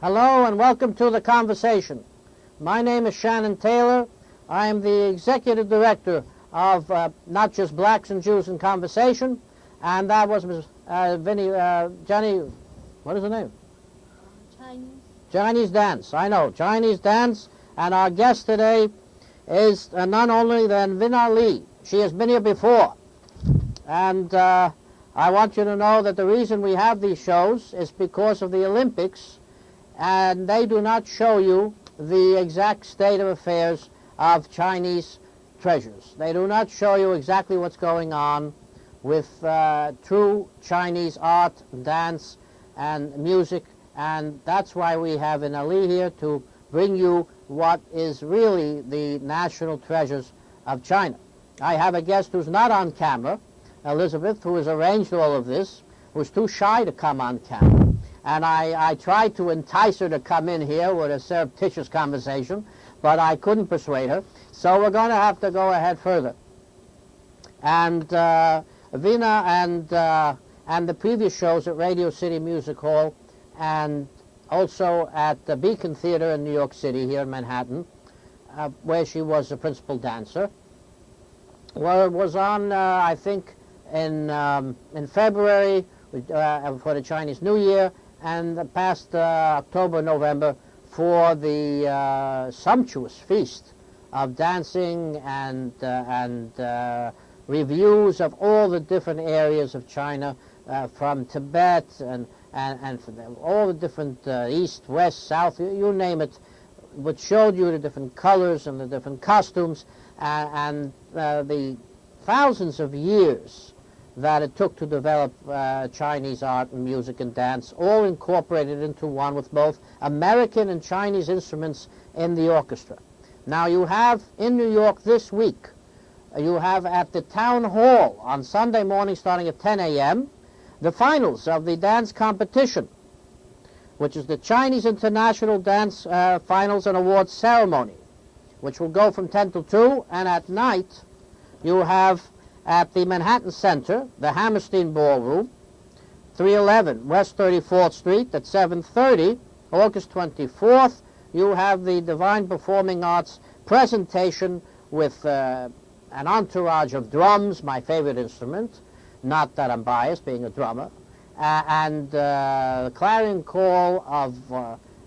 Hello and welcome to The Conversation. My name is Shannon Taylor. I am the Executive Director of Not Just Blacks and Jews in Conversation, and that was Johnny, what is her name? Chinese Dance. I know, Chinese Dance. And our guest today is none only than Vina Lee. She has been here before. And I want you to know that the reason we have these shows is because of the Olympics, and they do not show you the exact state of affairs of Chinese treasures. They do not show you exactly what's going on with true Chinese art, dance, and music, and that's why we have Vina Lee here to bring you what is really the national treasures of China. I have a guest who's not on camera, Elizabeth, who has arranged all of this, who's too shy to come on camera. And I tried to entice her to come in here with a surreptitious conversation, but I couldn't persuade her. So we're going to have to go ahead further. And Vina and the previous shows at Radio City Music Hall and also at the Beacon Theater in New York City here in Manhattan, where she was the principal dancer, was on, I think, in February for the Chinese New Year, and the past October, November for the sumptuous feast of dancing and reviews of all the different areas of China, from Tibet and all the different east, west, south, you name it, which showed you the different colors and the different costumes and the thousands of years that it took to develop Chinese art and music and dance, all incorporated into one with both American and Chinese instruments in the orchestra. Now you have in New York this week, you have at the Town Hall on Sunday morning starting at 10 a.m., the finals of the dance competition, which is the Chinese International Dance Finals and Awards Ceremony, which will go from 10 till 2, and at night you have at the Manhattan Center, the Hammerstein Ballroom, 311 West 34th Street at 7:30, August 24th, you have the Divine Performing Arts presentation with an entourage of drums, my favorite instrument, not that I'm biased, being a drummer, and the clarion call of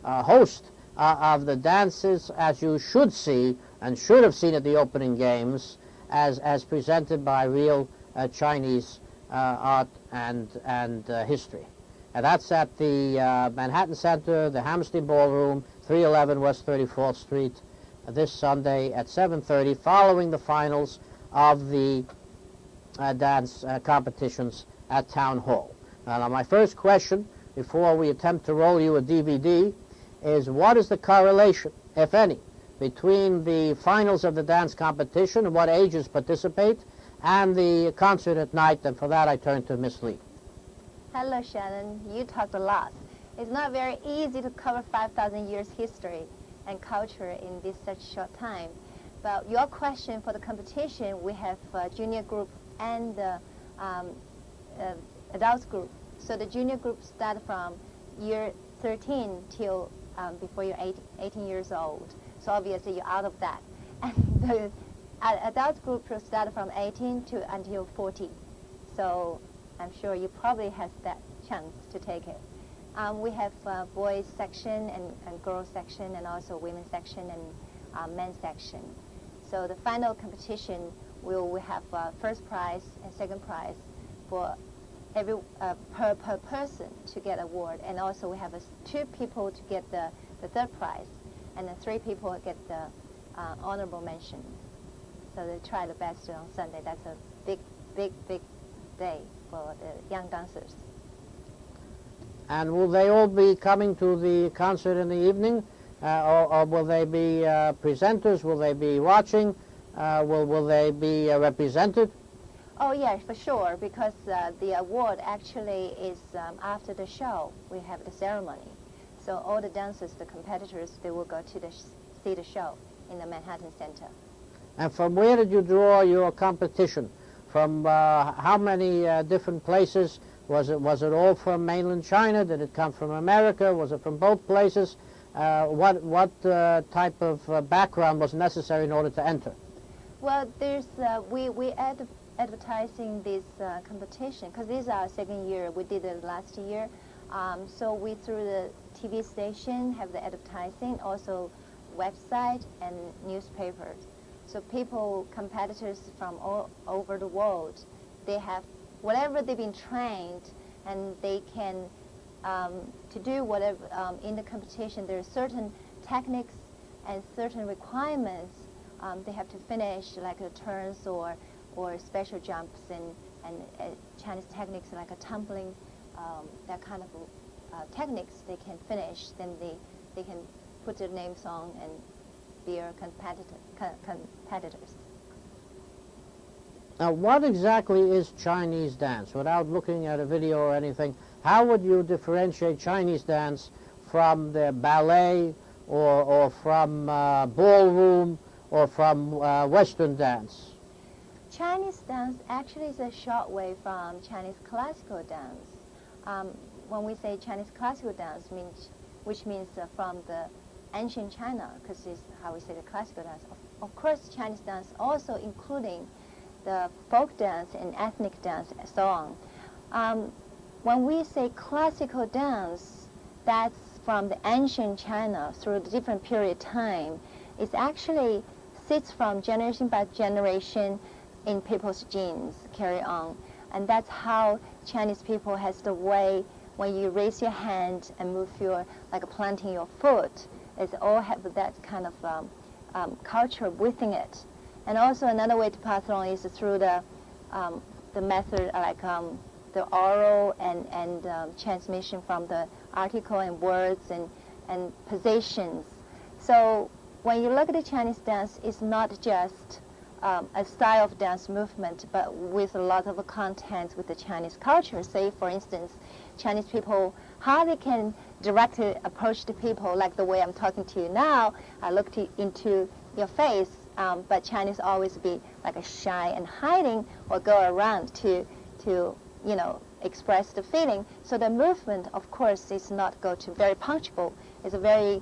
a host of the dances, as you should see and should have seen at the opening games, as presented by real Chinese art and history. And that's at the Manhattan Center, the Hammerstein Ballroom, 311 West 34th Street, this Sunday at 7:30, following the finals of the dance competitions at Town Hall. Now, my first question, before we attempt to roll you a DVD, is what is the correlation, if any, between the finals of the dance competition and what ages participate and the concert at night? And for that I turn to Miss Lee. Hello, Shannon. You talked a lot. It's not very easy to cover 5,000 years history and culture in this such short time. But your question for the competition, we have junior group and the adults group. So the junior group start from year 13 till before you're 18 years old. So obviously you're out of that. And the adult group will start from 18 to until 40. So I'm sure you probably have that chance to take it. We have boys section and girls section, and also women's section and men's section. So the final competition we have first prize and second prize for every per person to get award, and also we have 2 people to get the third prize, and then 3 people get the honorable mention. So they try the best on Sunday. That's a big day for the young dancers. And will they all be coming to the concert in the evening, or will they be presenters? Will they be watching? Will they be represented? Oh, yeah, for sure, because the award actually is after the show. We have the ceremony. So all the dancers, the competitors, they will go to see the show in the Manhattan Center. And from where did you draw your competition? From how many different places Was it all from mainland China? Did it come from America? Was it from both places? What type of background was necessary in order to enter? Well, there's we advertising this competition because this is our second year. We did it last year, so we through the TV station have the advertising, also website and newspapers. So people, competitors from all over the world, they have whatever they've been trained, and they can to do whatever in the competition. There are certain techniques and certain requirements they have to finish, like the turns or special jumps and Chinese techniques like a tumbling, that kind of techniques they can finish. Then they can put their names on and be our competitors. Now, what exactly is Chinese dance? Without looking at a video or anything, how would you differentiate Chinese dance from the ballet or from ballroom or from Western dance? Chinese dance actually is a short way from Chinese classical dance. When we say Chinese classical dance, which means from the ancient China, because it's how we say the classical dance. Of course, Chinese dance also including the folk dance and ethnic dance and so on. When we say classical dance, that's from the ancient China through the different period of time. It actually sits from generation by generation in people's genes, carry on. And that's how Chinese people has the way when you raise your hand and move your, like planting your foot, it's all have that kind of culture within it. And also another way to pass on is through the method like the oral and transmission from the article and words and positions. So when you look at the Chinese dance, it's not just a style of dance movement, but with a lot of content with the Chinese culture. Say, for instance, Chinese people, how they can directly approach the people, like the way I'm talking to you now. I look into your face, but Chinese always be like a shy and hiding, or go around to express the feeling. So the movement, of course, is not go to very punctual. It's a very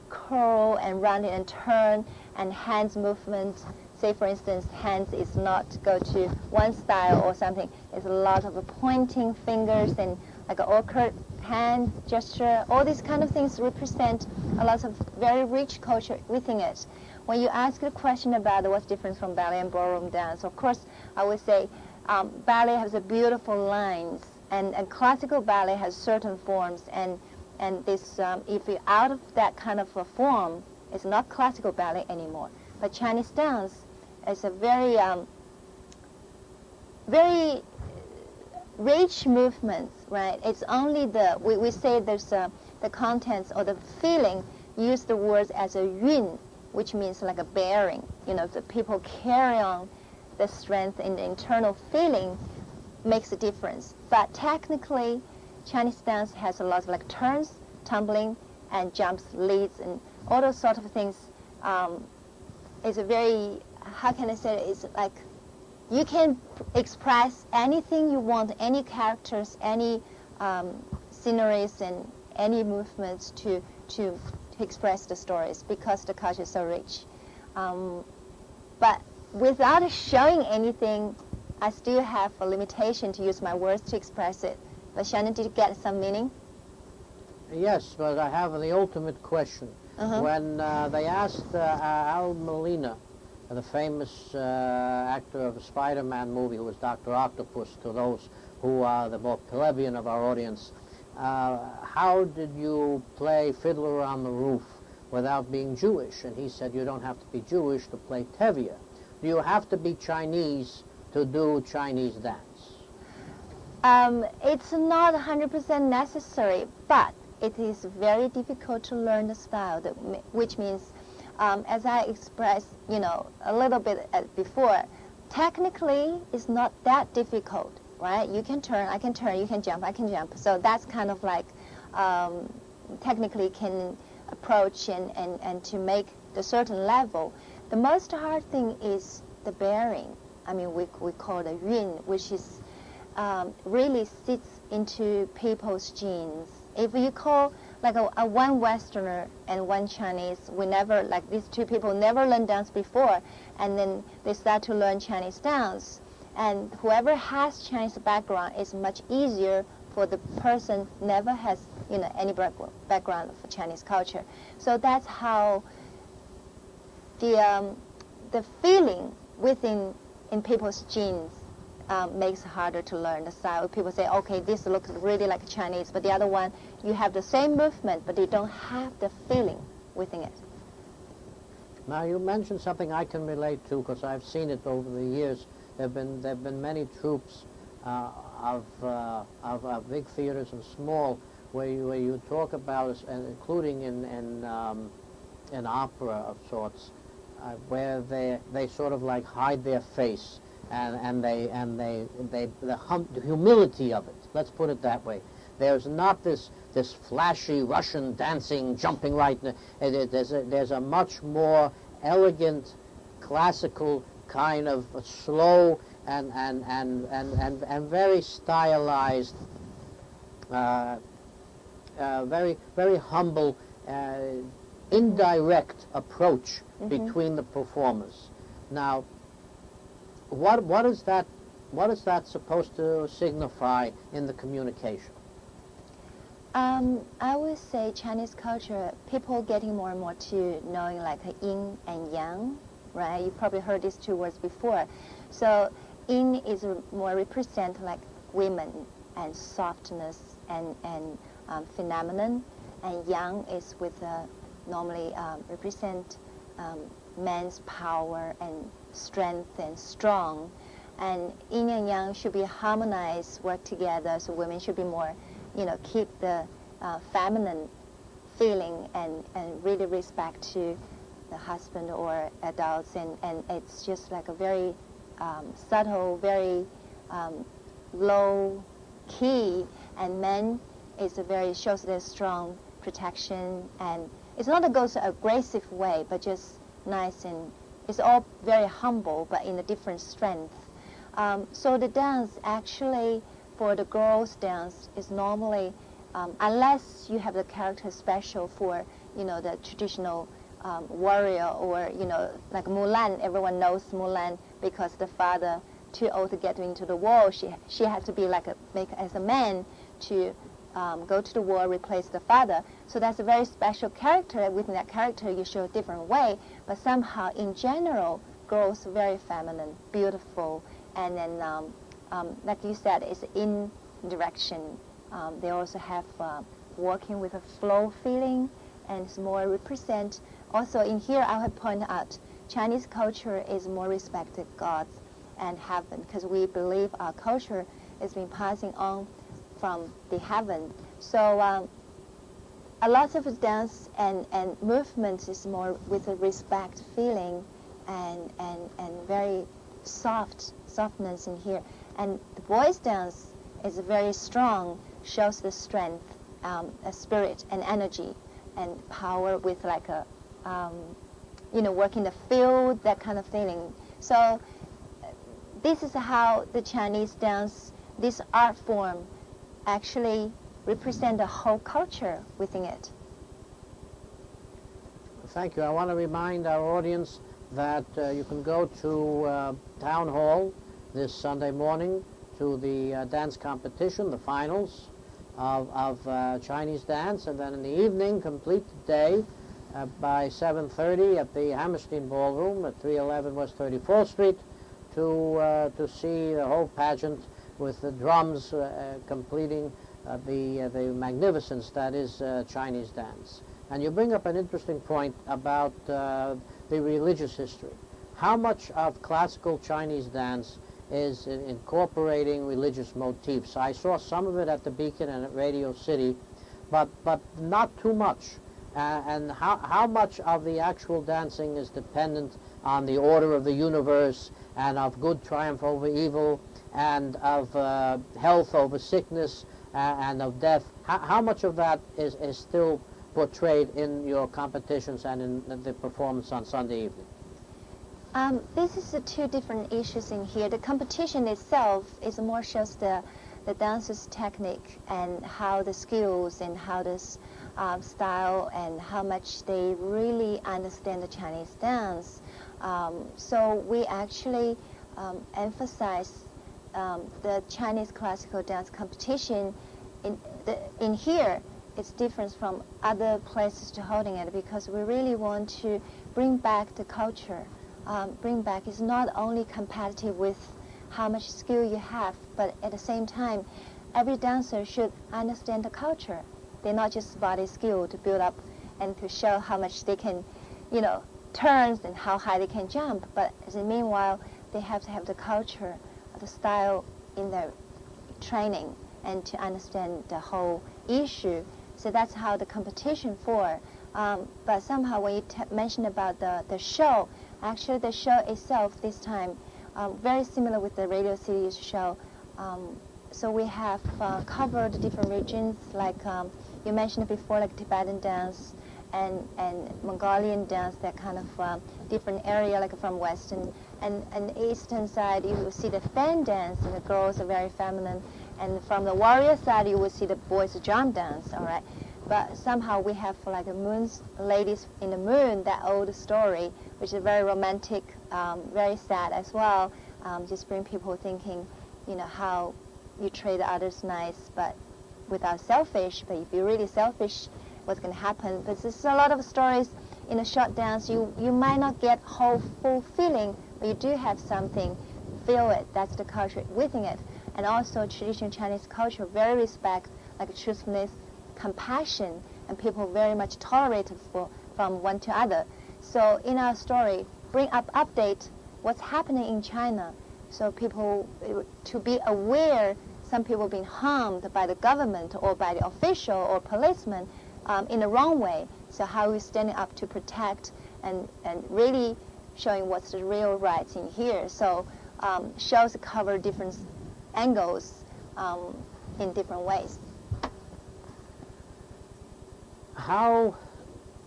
curl and round and turn, and hands movement. Say, for instance, hands is not go to one style or something. It's a lot of pointing fingers and like an awkward hand gesture. All these kind of things represent a lot of very rich culture within it. When you ask the question about what's different from ballet and ballroom dance, of course, I would say ballet has a beautiful lines, and classical ballet has certain forms, and this if you're out of that kind of a form, it's not classical ballet anymore. But Chinese dance is a very very rich movement, right? It's only we say there's the contents or the feeling. Use the words as a yun, which means like a bearing. The people carry on the strength and the internal feeling makes a difference. But technically, Chinese dance has a lot of like turns, tumbling, and jumps, leads, and all those sort of things. It's a very, how can I say it? It's like you can express anything you want, any characters, any sceneries, and any movements to express the stories, because the culture is so rich. But without showing anything, I still have a limitation to use my words to express it. But Shannon, did you get some meaning? Yes, but I have the ultimate question. When they asked Al Molina, the famous actor of a Spider-Man movie who was Dr. Octopus, to those who are the more plebeian of our audience, how did you play Fiddler on the Roof without being Jewish? And he said, you don't have to be Jewish to play Tevye. Do you have to be Chinese to do Chinese dance? It's not 100% necessary, but it is very difficult to learn the style, which means, as I expressed, a little bit before, technically it's not that difficult, right? You can turn, I can turn, you can jump, I can jump. So that's kind of like technically can approach and to make the certain level. The most hard thing is the bearing. I mean, we call it a yun, which is really sits into people's genes. If you call like a one Westerner and one Chinese, we never, like these two people never learned dance before, and then they start to learn Chinese dance. And whoever has Chinese background, is much easier for the person never has any background for Chinese culture. So that's how the feeling within in people's genes makes it harder to learn the style. People say, okay, this looks really like Chinese, but the other one, you have the same movement, but you don't have the feeling within it. Now, you mentioned something I can relate to because I've seen it over the years. There have been many troupes of big theaters and small where you talk about, including in opera of sorts, where they sort of like hide their face and the humility of it. Let's put it that way. There's not this flashy Russian dancing, jumping right. There's a much more elegant, classical kind of slow and very stylized, very humble, indirect approach between the performers. Now, what is that supposed to signify in the communication? I would say Chinese culture, people getting more and more to knowing like yin and yang, right? You probably heard these two words before. So yin is more represent like women and softness and phenomenon, and yang is with normally represent man's power and strength and strong. And yin and yang should be harmonized, work together, so women should be more, keep the feminine feeling and really respect to the husband or adults, and it's just like a very subtle, very low key, and men is a very, shows their strong protection, and it's not a goes aggressive way, but just nice, and it's all very humble, but in a different strength. So the dance actually, for the girls' dance, is normally, unless you have the character special for, the traditional warrior, or, like Mulan. Everyone knows Mulan because the father, too old to get into the war. She had to be like as a man to go to the war, replace the father. So that's a very special character. Within that character, you show a different way. But somehow, in general, girls are very feminine, beautiful, and then, like you said, it's in direction. They also have working with a flow feeling, and it's more represent. Also, in here, I would point out, Chinese culture is more respected gods and heaven, because we believe our culture has been passing on from the heaven. So a lot of dance and movement is more with a respect feeling and very softness in here. And the boys' dance is very strong, shows the strength, a spirit and energy and power with like a, work in the field, that kind of feeling. So this is how the Chinese dance, this art form, actually represent the whole culture within it. Thank you. I want to remind our audience that you can go to Town Hall this Sunday morning to the dance competition, the finals of Chinese dance, and then in the evening, complete the day by 7:30 at the Hammerstein Ballroom at 311 West 34th Street to see the whole pageant with the drums completing the magnificence that is Chinese dance. And you bring up an interesting point about the religious history. How much of classical Chinese dance is incorporating religious motifs? I saw some of it at the Beacon and at Radio City, but not too much. And how much of the actual dancing is dependent on the order of the universe and of good triumph over evil and of health over sickness and of death? How much of that is still portrayed in your competitions and in the performance on Sunday evening? This is the two different issues in here. The competition itself is more shows the dancer's technique and how the skills and how this style and how much they really understand the Chinese dance. So we actually emphasize the Chinese classical dance competition in here. It's different from other places to holding it because we really want to bring back the culture. Bring back is not only competitive with how much skill you have, but at the same time, every dancer should understand the culture. They're not just body skill to build up and to show how much they can, turns and how high they can jump. But as in meanwhile, they have to have the culture, the style in their training and to understand the whole issue. So that's how the competition for. But somehow when you mentioned about the show, actually the show itself this time, very similar with the Radio City show. So we have covered different regions, like you mentioned before, like Tibetan dance and Mongolian dance, that kind of different area, like from western and eastern side, you will see the fan dance, and the girls are very feminine. And from the warrior side, you will see the boys drum dance, all right? But somehow we have like a moon's ladies in the moon, that old story, which is very romantic, very sad as well. Just bring people thinking, how you treat others nice, but without selfish. But if you're really selfish, what's going to happen? But there's a lot of stories in a short dance. You might not get full feeling, but you do have something. Feel it. That's the culture within it. And also traditional Chinese culture, very respect, like truthfulness, compassion, and people very much tolerated from one to other. So in our story, bring up update what's happening in China. So people, to be aware, some people being harmed by the government or by the official or policeman in the wrong way. So how we're standing up to protect and really showing what's the real rights in here. So shows cover different angles in different ways. How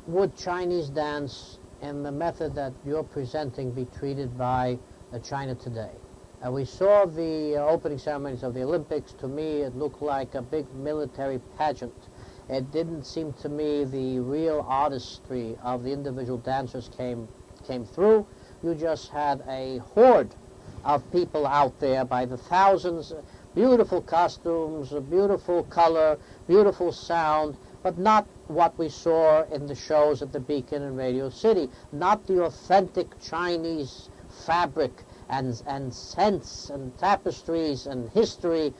would Chinese dance and the method that you're presenting be treated by China today? We saw the opening ceremonies of the Olympics. To me, it looked like a big military pageant. It didn't seem to me the real artistry of the individual dancers came through. You just had a horde of people out there by the thousands, beautiful costumes, beautiful color, beautiful sound, but not what we saw in the shows at the Beacon and Radio City, not the authentic Chinese fabric and scents and tapestries and history,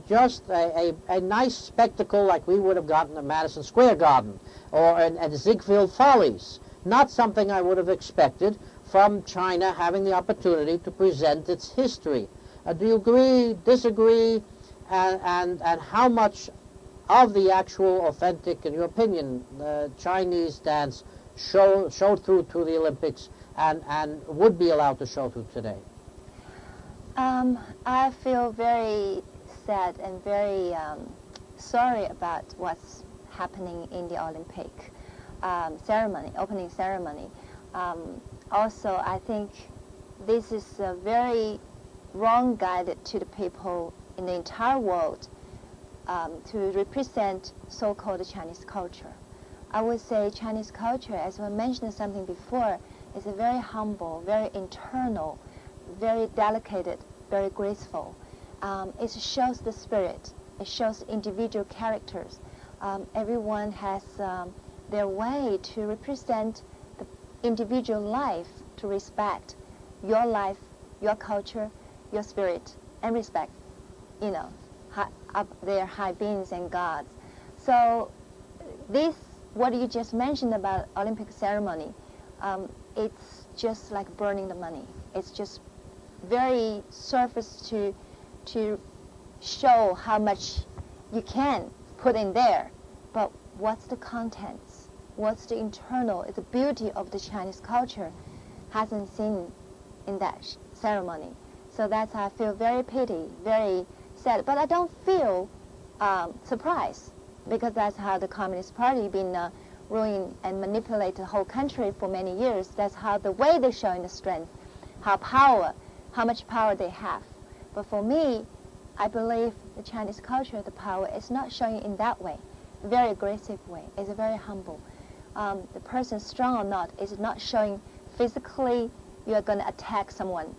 just a nice spectacle like we would have gotten at Madison Square Garden or at Ziegfeld Follies. Not something I would have expected from China having the opportunity to present its history. Do you agree, disagree, and how much of the actual authentic, in your opinion, Chinese dance showed through to the Olympics and would be allowed to show through today? I feel very sad and very sorry about what's happening in the Olympic ceremony, opening ceremony. Also, I think this is very wrong guided to the people in the entire world to represent so-called Chinese culture. I would say Chinese culture, as we mentioned something before, is a very humble, very internal, very delicate, very graceful. It shows the spirit. It shows individual characters. Everyone has their way to represent the individual life, to respect your life, your culture, your spirit, and respect, up their high beings and gods. So this, what you just mentioned about Olympic ceremony, it's just like burning the money. It's just very surface to show how much you can put in there. But what's the contents? What's the internal, the beauty of the Chinese culture hasn't seen in that ceremony. So that's how I feel very pity, very sad. But I don't feel surprised, because that's how the Communist Party been ruling and manipulate the whole country for many years. That's how the way they're showing the strength. how much power they have. But for me, I believe the Chinese culture, the power is not showing in that way, a very aggressive way. It's very humble. The person, strong or not, is not showing physically you are going to attack someone,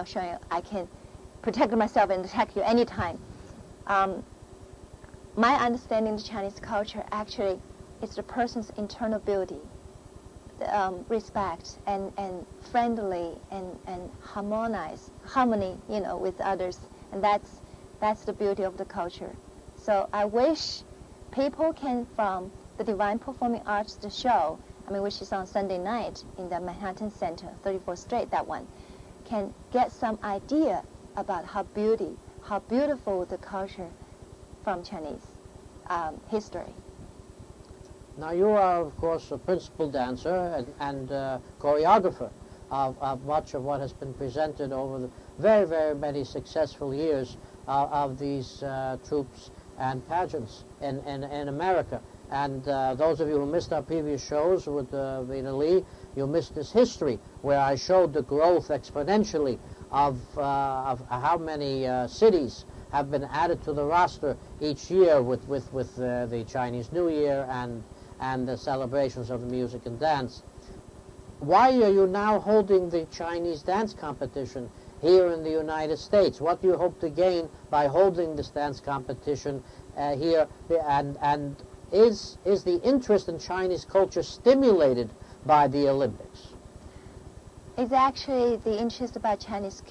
showing I can protect myself and attack you anytime. My understanding of Chinese culture actually is the person's internal beauty, respect and friendly and harmony, with others, and that's the beauty of the culture. So I wish people can, from the Divine Performing Arts, the show, which is on Sunday night in the Manhattan Center, 34th Street, that one, can get some idea about how beautiful the culture from Chinese history. Now you are, of course, a principal dancer and choreographer of much of what has been presented over the very, very many successful years of these troupes and pageants in America. And those of you who missed our previous shows with Vina Lee, you missed this history where I showed the growth exponentially of how many cities have been added to the roster each year with the Chinese New Year and the celebrations of the music and dance. Why are you now holding the Chinese dance competition here in the United States? What do you hope to gain by holding this dance competition here? And is the interest in Chinese culture stimulated by the Olympics? It's actually the interest about Chinese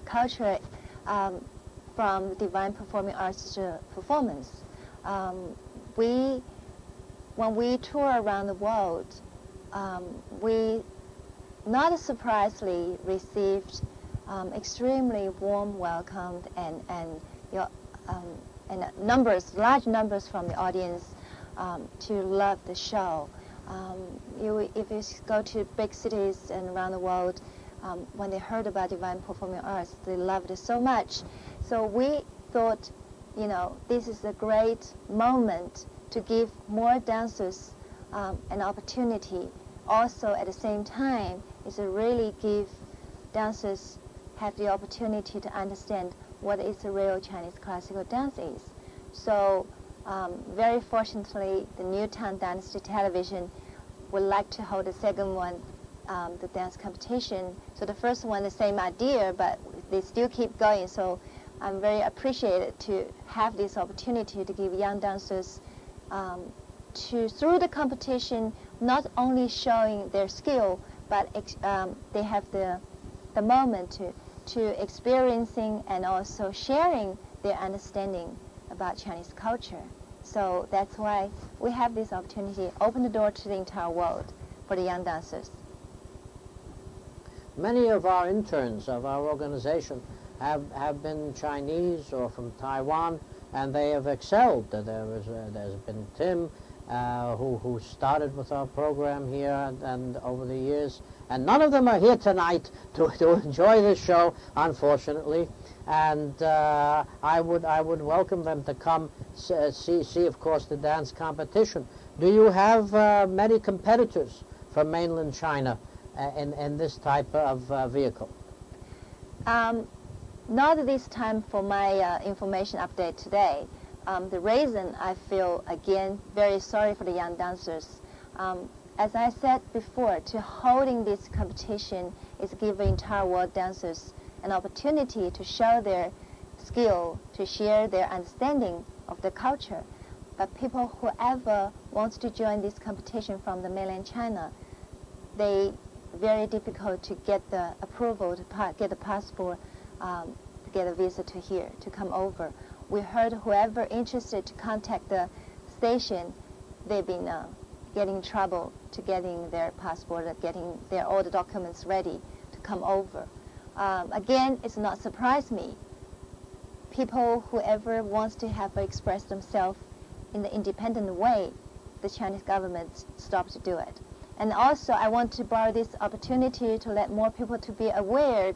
culture from the Divine Performing Arts performance. When we tour around the world, we not surprisingly received extremely warm welcome and large numbers from the audience to love the show. If you go to big cities and around the world, when they heard about Divine Performing Arts, they loved it so much. So we thought, this is a great moment to give more dancers an opportunity. Also, at the same time, it's a really give dancers have the opportunity to understand what is the real Chinese classical dance is. So, very fortunately, the Newtown Dynasty Television would like to hold the second one, the dance competition. So the first one, the same idea, but they still keep going. So I'm very appreciated to have this opportunity to give young dancers through the competition, not only showing their skill, but they have the moment to experiencing and also sharing their understanding about Chinese culture. So that's why we have this opportunity, open the door to the entire world for the young dancers. Many of our interns of our organization have been Chinese or from Taiwan, and they have excelled. There's been Tim, who started with our program here and over the years, and none of them are here tonight to enjoy this show, unfortunately. And I would welcome them to come see, of course, the dance competition. Do you have many competitors from mainland China in this type of vehicle? Not at this time for my information update today. The reason I feel, again, very sorry for the young dancers. As I said before, to holding this competition is giving entire world dancers an opportunity to show their skill, to share their understanding of the culture. But people whoever wants to join this competition from the mainland China, they very difficult to get the approval, to get the passport, to get a visa to here, to come over. We heard whoever interested to contact the station, they've been getting in trouble to getting their passport, getting all the documents ready to come over. Again, it's not surprise me. People, whoever wants to have expressed themselves in the independent way, the Chinese government stopped to do it. And also, I want to borrow this opportunity to let more people to be aware,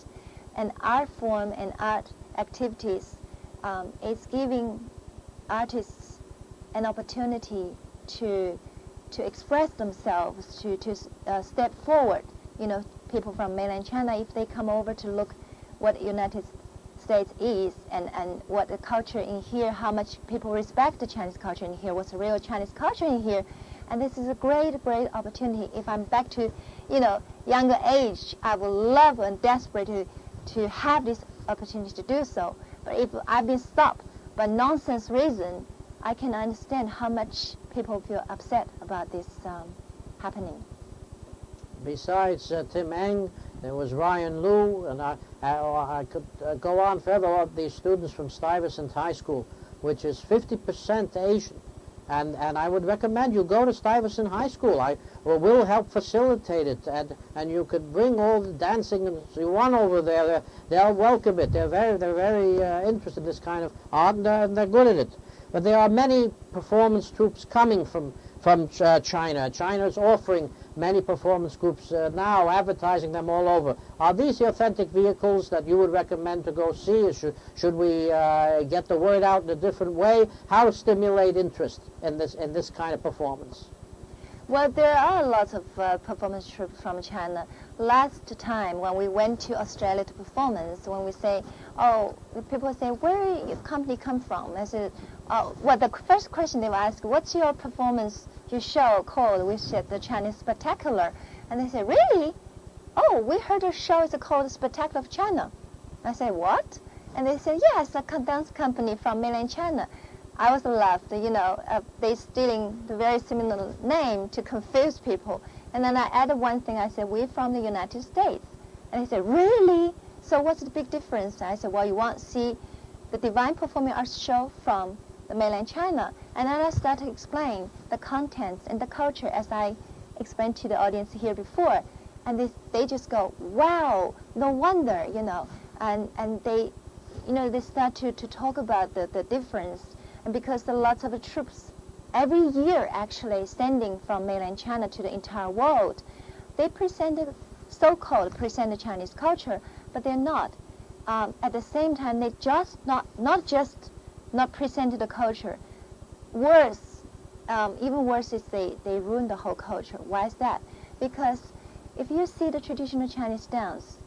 and art form and art activities is giving artists an opportunity to express themselves, to step forward, people from mainland China, if they come over to look what United States is and what the culture in here, how much people respect the Chinese culture in here, what's the real Chinese culture in here. And this is a great, great opportunity. If I'm back to, younger age, I would love and desperate to have this opportunity to do so. But if I've been stopped by nonsense reason, I can understand how much people feel upset about this happening. Besides Tim Eng, there was Ryan Liu, and I could go on forever. All these students from Stuyvesant High School, which is 50% Asian. And I would recommend you go to Stuyvesant High School. We'll help facilitate it, and you could bring all the dancing you want over there. They'll welcome it. They're very interested in this kind of art, and they're good at it. But there are many performance troupes coming from China. China is offering many performance groups now, advertising them all over. Are these the authentic vehicles that you would recommend to go see? Or should we get the word out in a different way? How to stimulate interest in this kind of performance? Well, there are lots of performance troupes from China. Last time when we went to Australia to performance, when we say, people say, where your company come from? I said, well, the first question they will ask, what's your performance, your show called? We said the Chinese Spectacular. And they say, really? Oh, we heard the show is called Spectacular of China. I said, what? And they said, yes, a dance company from mainland China. I was laughed, they stealing the very similar name to confuse people. And then I added one thing. I said, we're from the United States. And they said, really? So what's the big difference? I said, well, you want to see the Divine Performing Arts show from the mainland China. And then I started to explain the contents and the culture as I explained to the audience here before. And they just go, wow, no wonder, And they, they start to talk about the difference. And because there are lots of troops every year actually sending from mainland China to the entire world, they so-called present the Chinese culture, but they're not. At the same time, they just not just not presented the culture. Worse, even worse is they ruin the whole culture. Why is that? Because if you see the traditional Chinese dance,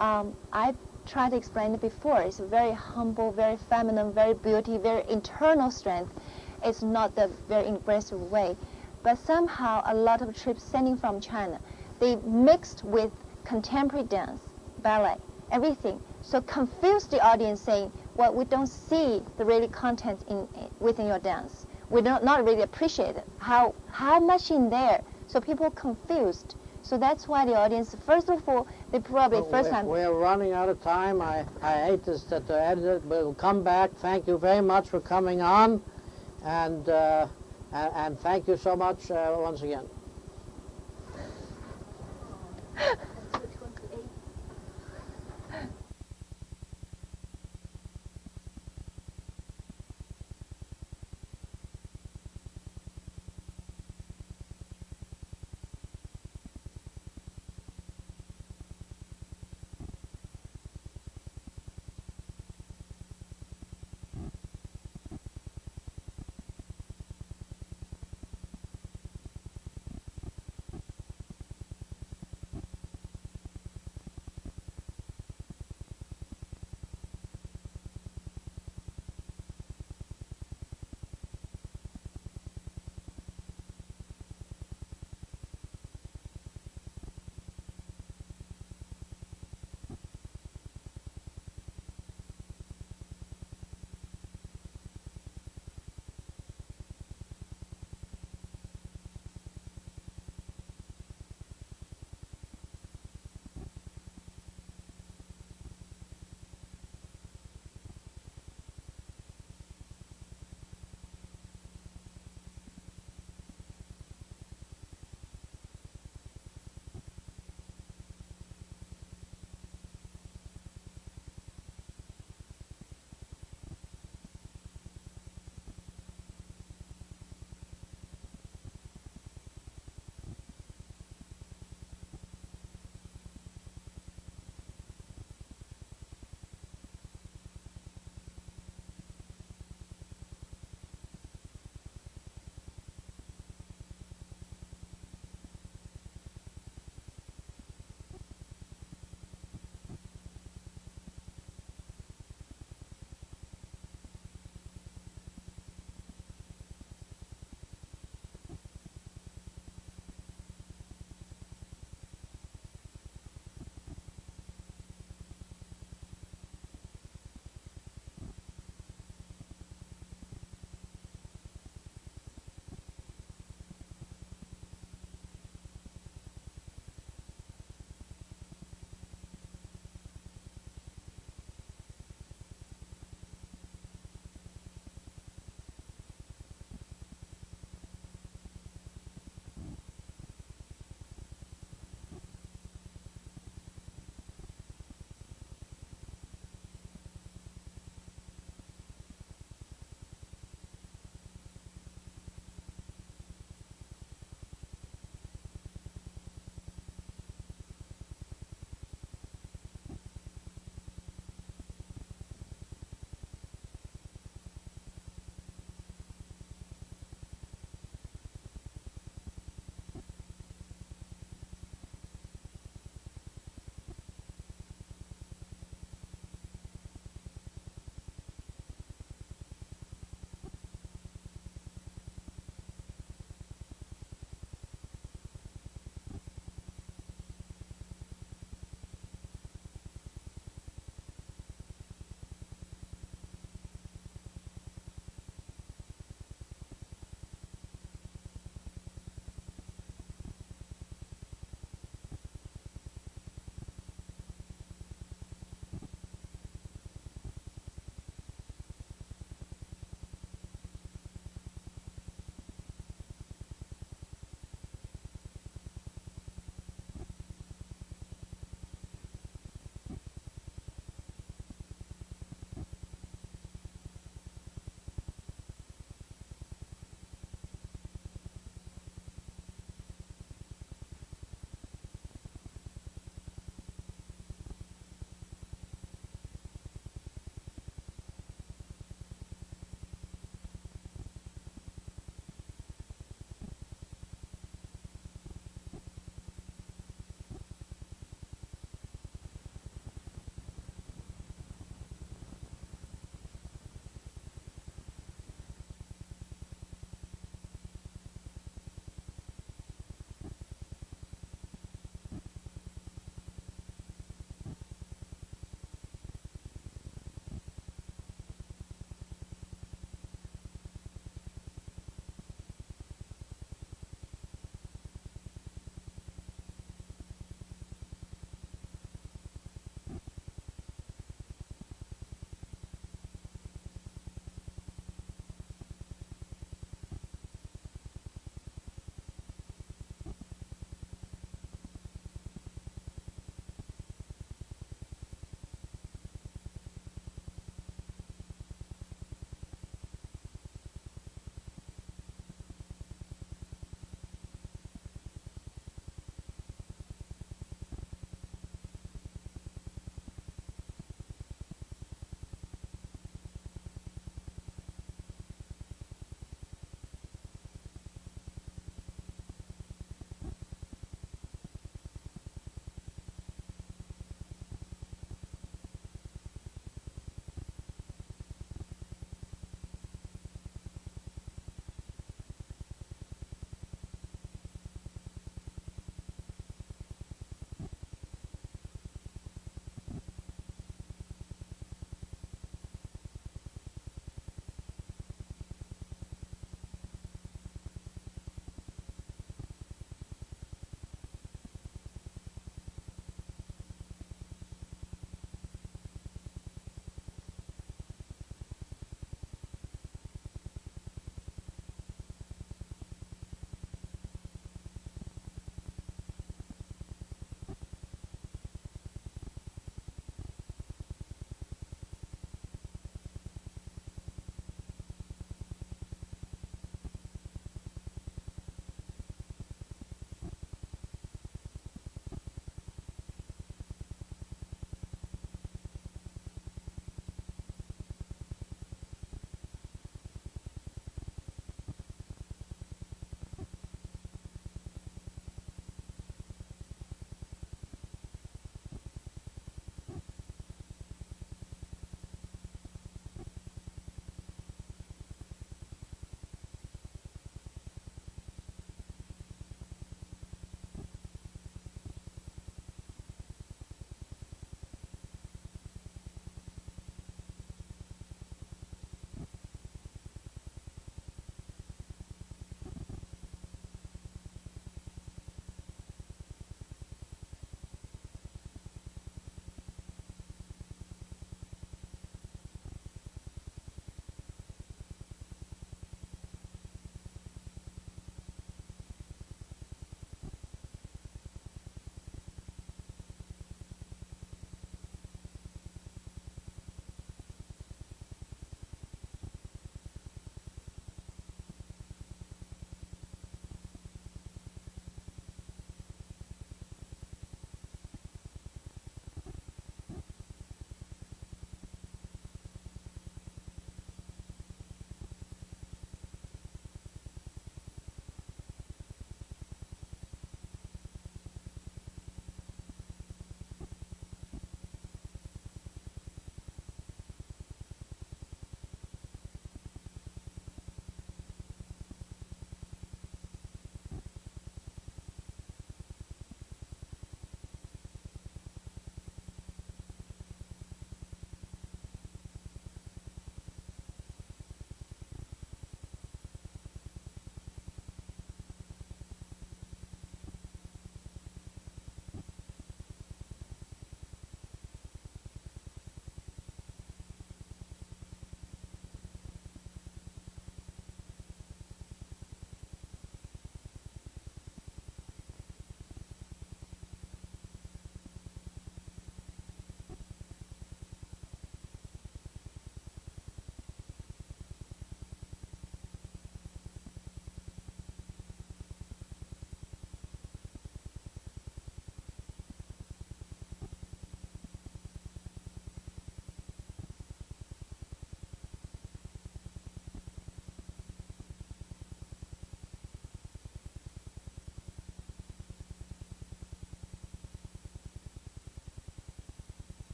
I tried to explain it before. It's very humble, very feminine, very beauty, very internal strength. It's not the very aggressive way. But somehow a lot of troops sending from China, they mixed with contemporary dance, ballet, everything. So confuse the audience saying, well, we don't see the really content within your dance. We don't not really appreciate it. How much in there? So people are confused. So that's why the audience, first of all, they probably first time. We're running out of time. I hate this that the editor will come back. Thank you very much for coming on, and thank you so much once again.